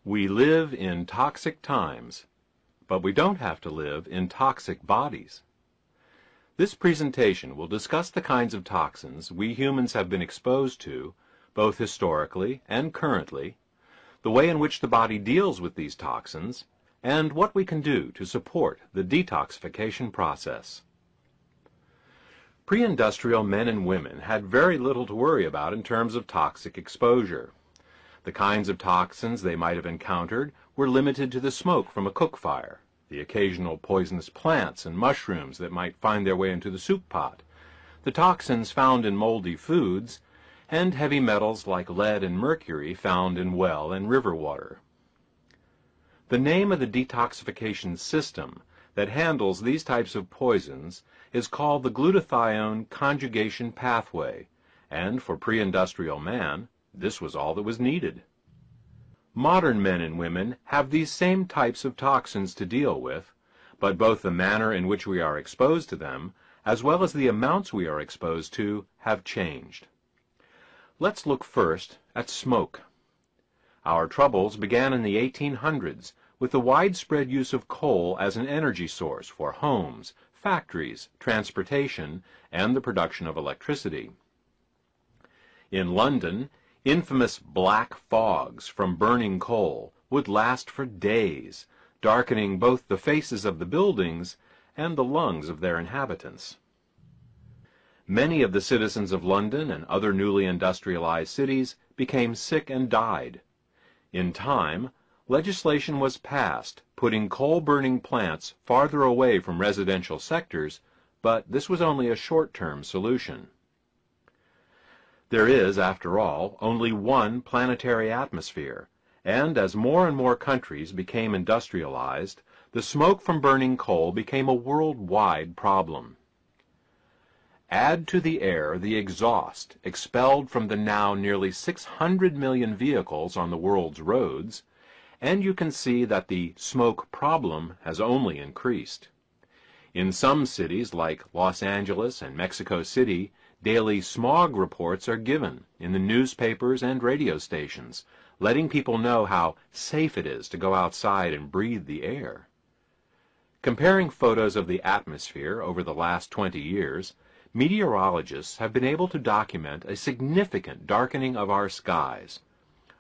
We live in toxic times, but we don't have to live in toxic bodies. This presentation will discuss the kinds of toxins we humans have been exposed to, both historically and currently, the way in which the body deals with these toxins, and what we can do to support the detoxification process. Pre-industrial men and women had very little to worry about in terms of toxic exposure. The kinds of toxins they might have encountered were limited to the smoke from a cook fire, the occasional poisonous plants and mushrooms that might find their way into the soup pot, the toxins found in moldy foods, and heavy metals like lead and mercury found in well and river water. The name of the detoxification system that handles these types of poisons is called the glutathione conjugation pathway, and for pre-industrial man, this was all that was needed. Modern men and women have these same types of toxins to deal with, but both the manner in which we are exposed to them, as well as the amounts we are exposed to, have changed. Let's look first at smoke. Our troubles began in the 1800s with the widespread use of coal as an energy source for homes, factories, transportation, and the production of electricity. In London, infamous black fogs from burning coal would last for days, darkening both the faces of the buildings and the lungs of their inhabitants. Many of the citizens of London and other newly industrialized cities became sick and died. In time, legislation was passed putting coal-burning plants farther away from residential sectors, but this was only a short-term solution. There is, after all, only one planetary atmosphere, and as more and more countries became industrialized, the smoke from burning coal became a worldwide problem. Add to the air the exhaust expelled from the now nearly 600 million vehicles on the world's roads, and you can see that the smoke problem has only increased. In some cities like Los Angeles and Mexico City, daily smog reports are given in the newspapers and radio stations, letting people know how safe it is to go outside and breathe the air. Comparing photos of the atmosphere over the last 20 years, meteorologists have been able to document a significant darkening of our skies.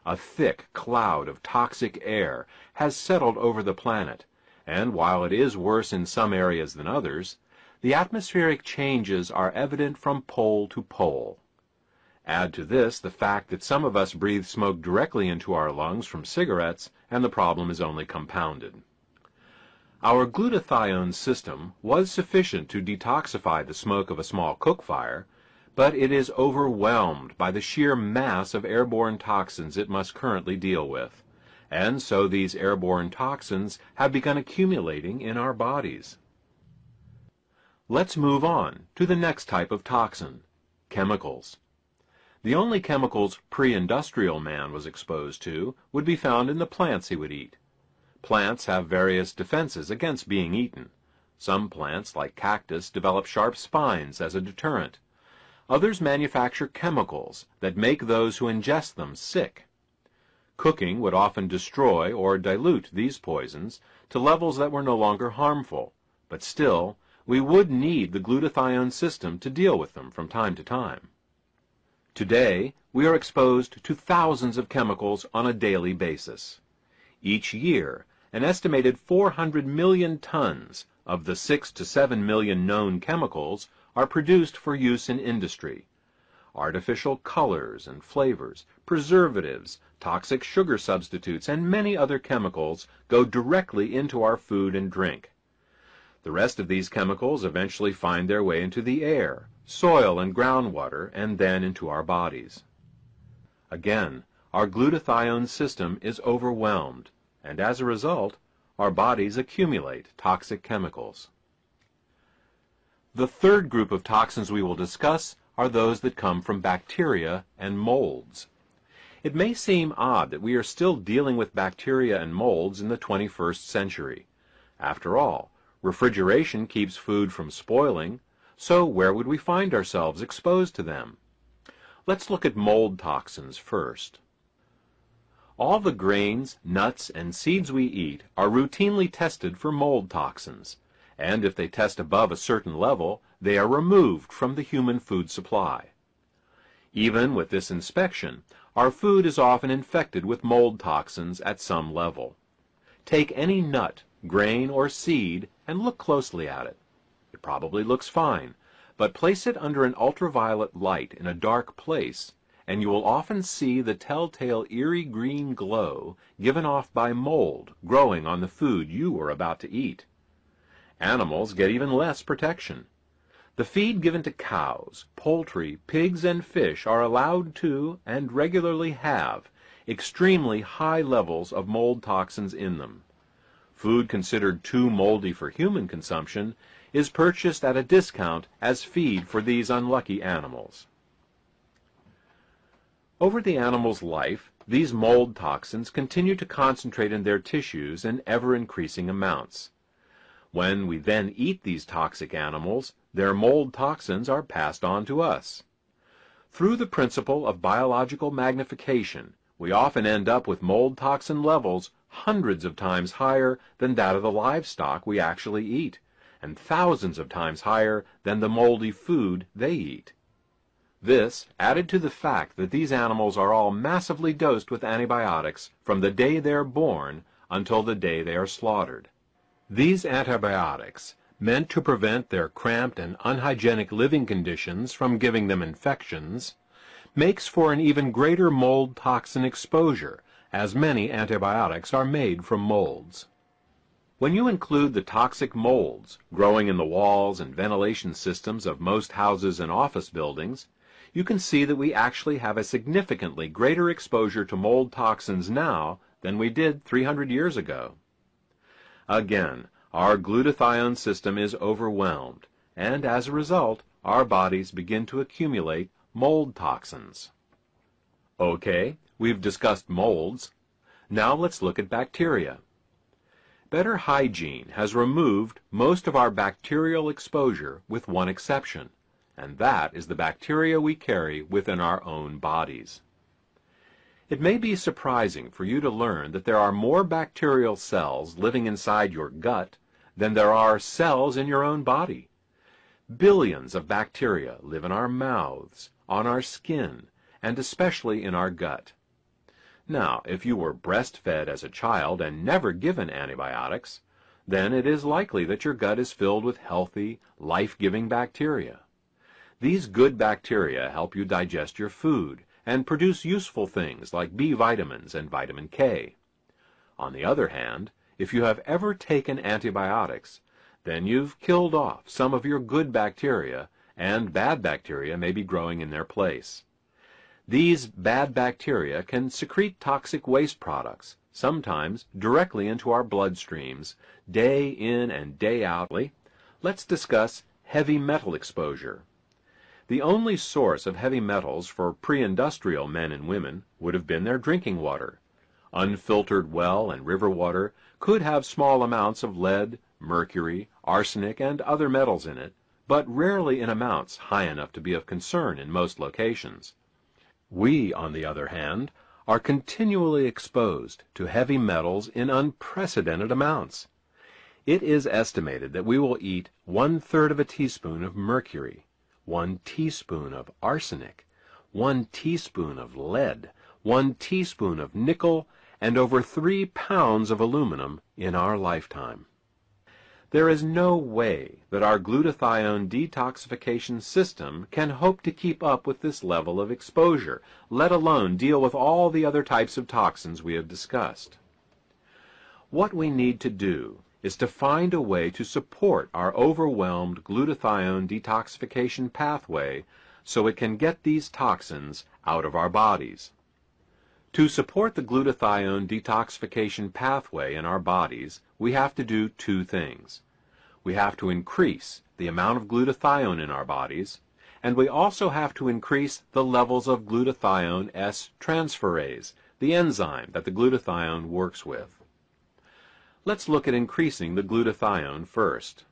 A thick cloud of toxic air has settled over the planet, and while it is worse in some areas than others, the atmospheric changes are evident from pole to pole. Add to this the fact that some of us breathe smoke directly into our lungs from cigarettes, and the problem is only compounded. Our glutathione system was sufficient to detoxify the smoke of a small cook fire, but it is overwhelmed by the sheer mass of airborne toxins it must currently deal with, and so these airborne toxins have begun accumulating in our bodies. Let's move on to the next type of toxin, chemicals. The only chemicals pre-industrial man was exposed to would be found in the plants he would eat. Plants have various defenses against being eaten. Some plants, like cactus, develop sharp spines as a deterrent. Others manufacture chemicals that make those who ingest them sick. Cooking would often destroy or dilute these poisons to levels that were no longer harmful, but still, we would need the glutathione system to deal with them from time to time. Today, we are exposed to thousands of chemicals on a daily basis. Each year, an estimated 400 million tons of the 6 to 7 million known chemicals are produced for use in industry. Artificial colors and flavors, preservatives, toxic sugar substitutes, and many other chemicals go directly into our food and drink. The rest of these chemicals eventually find their way into the air, soil, and groundwater, and then into our bodies. Again, our glutathione system is overwhelmed, and as a result, our bodies accumulate toxic chemicals. The third group of toxins we will discuss are those that come from bacteria and molds. It may seem odd that we are still dealing with bacteria and molds in the 21st century. After all, refrigeration keeps food from spoiling, so where would we find ourselves exposed to them? Let's look at mold toxins first. All the grains, nuts, and seeds we eat are routinely tested for mold toxins, and if they test above a certain level, they are removed from the human food supply. Even with this inspection, our food is often infected with mold toxins at some level. Take any nut, grain, or seed and look closely at it. It probably looks fine, but place it under an ultraviolet light in a dark place, and you will often see the telltale eerie green glow given off by mold growing on the food you are about to eat. Animals get even less protection. The feed given to cows, poultry, pigs, and fish are allowed to, and regularly have, extremely high levels of mold toxins in them. Food considered too moldy for human consumption is purchased at a discount as feed for these unlucky animals. Over the animal's life, these mold toxins continue to concentrate in their tissues in ever-increasing amounts. When we then eat these toxic animals, their mold toxins are passed on to us. Through the principle of biological magnification, we often end up with mold toxin levels hundreds of times higher than that of the livestock we actually eat, and thousands of times higher than the moldy food they eat. This, added to the fact that these animals are all massively dosed with antibiotics from the day they're born until the day they are slaughtered. These antibiotics, meant to prevent their cramped and unhygienic living conditions from giving them infections, makes for an even greater mold toxin exposure, as many antibiotics are made from molds. When you include the toxic molds growing in the walls and ventilation systems of most houses and office buildings, you can see that we actually have a significantly greater exposure to mold toxins now than we did 300 years ago. Again, our glutathione system is overwhelmed, and as a result, our bodies begin to accumulate mold toxins. Okay, we've discussed molds. Now let's look at bacteria. Better hygiene has removed most of our bacterial exposure with one exception, and that is the bacteria we carry within our own bodies. It may be surprising for you to learn that there are more bacterial cells living inside your gut than there are cells in your own body. Billions of bacteria live in our mouths, on our skin, and especially in our gut. Now, if you were breastfed as a child and never given antibiotics, then it is likely that your gut is filled with healthy, life-giving bacteria. These good bacteria help you digest your food and produce useful things like B vitamins and vitamin K. On the other hand, if you have ever taken antibiotics, then you've killed off some of your good bacteria, and bad bacteria may be growing in their place. These bad bacteria can secrete toxic waste products, sometimes directly into our bloodstreams, day in and day out. Let's discuss heavy metal exposure. The only source of heavy metals for pre-industrial men and women would have been their drinking water. Unfiltered well and river water could have small amounts of lead, mercury, arsenic, and other metals in it, but rarely in amounts high enough to be of concern in most locations. We, on the other hand, are continually exposed to heavy metals in unprecedented amounts. It is estimated that we will eat 1/3 of a teaspoon of mercury, 1 teaspoon of arsenic, 1 teaspoon of lead, 1 teaspoon of nickel, and over 3 pounds of aluminum in our lifetime. There is no way that our glutathione detoxification system can hope to keep up with this level of exposure, let alone deal with all the other types of toxins we have discussed. What we need to do is to find a way to support our overwhelmed glutathione detoxification pathway so it can get these toxins out of our bodies. To support the glutathione detoxification pathway in our bodies, we have to do two things. We have to increase the amount of glutathione in our bodies, and we also have to increase the levels of glutathione S-transferase, the enzyme that the glutathione works with. Let's look at increasing the glutathione first.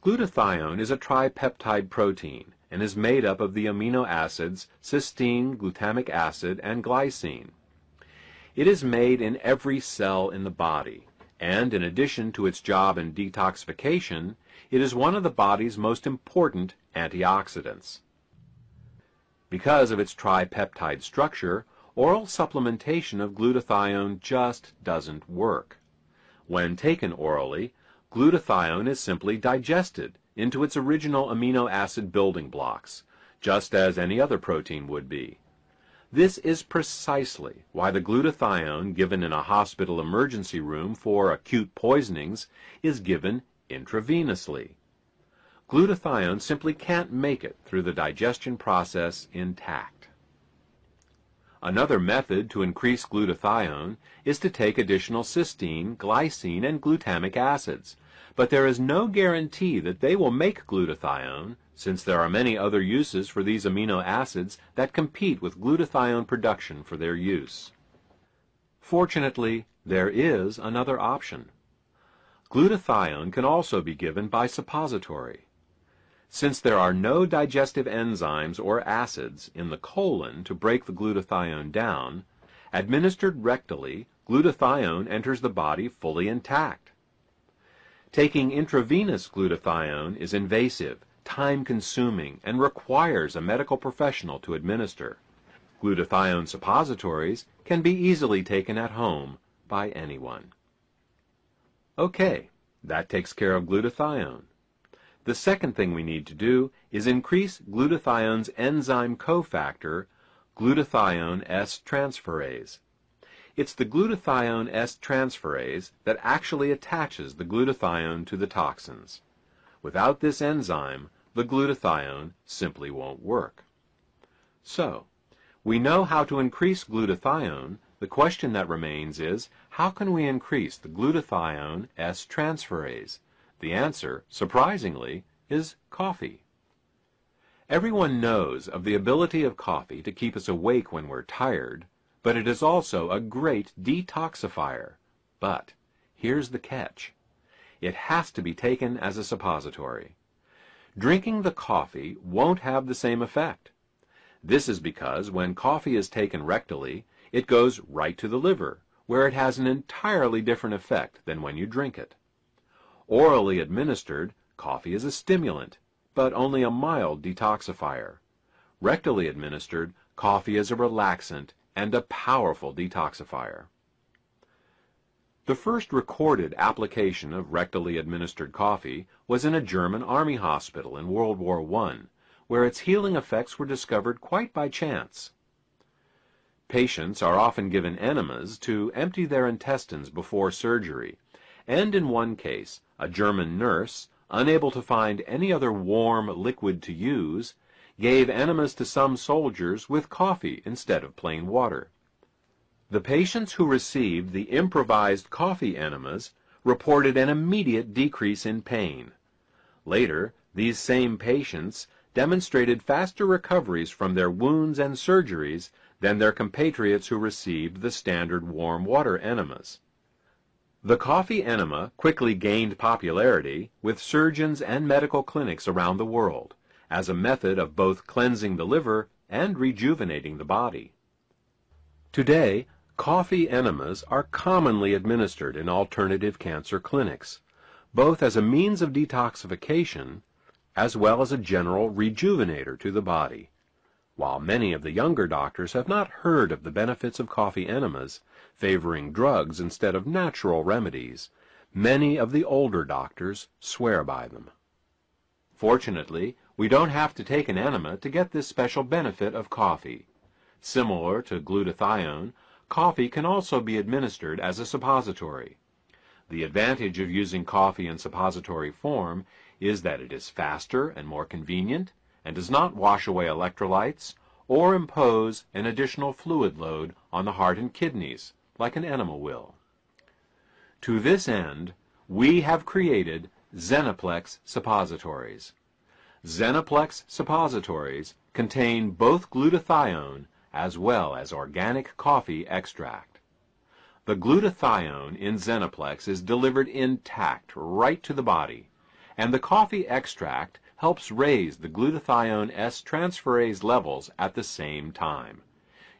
Glutathione is a tripeptide protein and is made up of the amino acids cysteine, glutamic acid, and glycine. It is made in every cell in the body, and in addition to its job in detoxification, it is one of the body's most important antioxidants. Because of its tripeptide structure, oral supplementation of glutathione just doesn't work. When taken orally, glutathione is simply digested into its original amino acid building blocks, just as any other protein would be. This is precisely why the glutathione given in a hospital emergency room for acute poisonings is given intravenously. Glutathione simply can't make it through the digestion process intact. Another method to increase glutathione is to take additional cysteine, glycine, and glutamic acids, but there is no guarantee that they will make glutathione, since there are many other uses for these amino acids that compete with glutathione production for their use. Fortunately, there is another option. Glutathione can also be given by suppository. Since there are no digestive enzymes or acids in the colon to break the glutathione down, administered rectally, glutathione enters the body fully intact. Taking intravenous glutathione is invasive, time-consuming, and requires a medical professional to administer. Glutathione suppositories can be easily taken at home by anyone. Okay, that takes care of glutathione. The second thing we need to do is increase glutathione's enzyme cofactor, glutathione S-transferase. It's the glutathione S-transferase that actually attaches the glutathione to the toxins. Without this enzyme, the glutathione simply won't work. So, we know how to increase glutathione. The question that remains is, how can we increase the glutathione S-transferase? The answer, surprisingly, is coffee. Everyone knows of the ability of coffee to keep us awake when we're tired, but it is also a great detoxifier. But here's the catch. It has to be taken as a suppository. Drinking the coffee won't have the same effect. This is because when coffee is taken rectally, it goes right to the liver, where it has an entirely different effect than when you drink it. Orally administered, coffee is a stimulant, but only a mild detoxifier. Rectally administered, coffee is a relaxant and a powerful detoxifier. The first recorded application of rectally administered coffee was in a German army hospital in World War I, where its healing effects were discovered quite by chance. Patients are often given enemas to empty their intestines before surgery, and in one case, a German nurse, unable to find any other warm liquid to use, gave enemas to some soldiers with coffee instead of plain water. The patients who received the improvised coffee enemas reported an immediate decrease in pain. Later, these same patients demonstrated faster recoveries from their wounds and surgeries than their compatriots who received the standard warm water enemas. The coffee enema quickly gained popularity with surgeons and medical clinics around the world as a method of both cleansing the liver and rejuvenating the body. Today, coffee enemas are commonly administered in alternative cancer clinics, both as a means of detoxification as well as a general rejuvenator to the body. While many of the younger doctors have not heard of the benefits of coffee enemas, favoring drugs instead of natural remedies, many of the older doctors swear by them. Fortunately, we don't have to take an enema to get this special benefit of coffee. Similar to glutathione, coffee can also be administered as a suppository. The advantage of using coffee in suppository form is that it is faster and more convenient, and does not wash away electrolytes or impose an additional fluid load on the heart and kidneys, like an enema will. To this end, we have created Xenoplex suppositories. Xenoplex suppositories contain both glutathione as well as organic coffee extract. The glutathione in Xenoplex is delivered intact right to the body, and the coffee extract helps raise the glutathione S-transferase levels at the same time.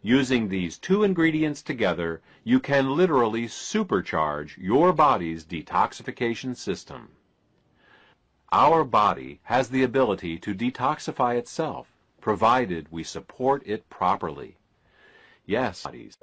Using these two ingredients together, you can literally supercharge your body's detoxification system. Our body has the ability to detoxify itself, provided we support it properly. Yes, bodies.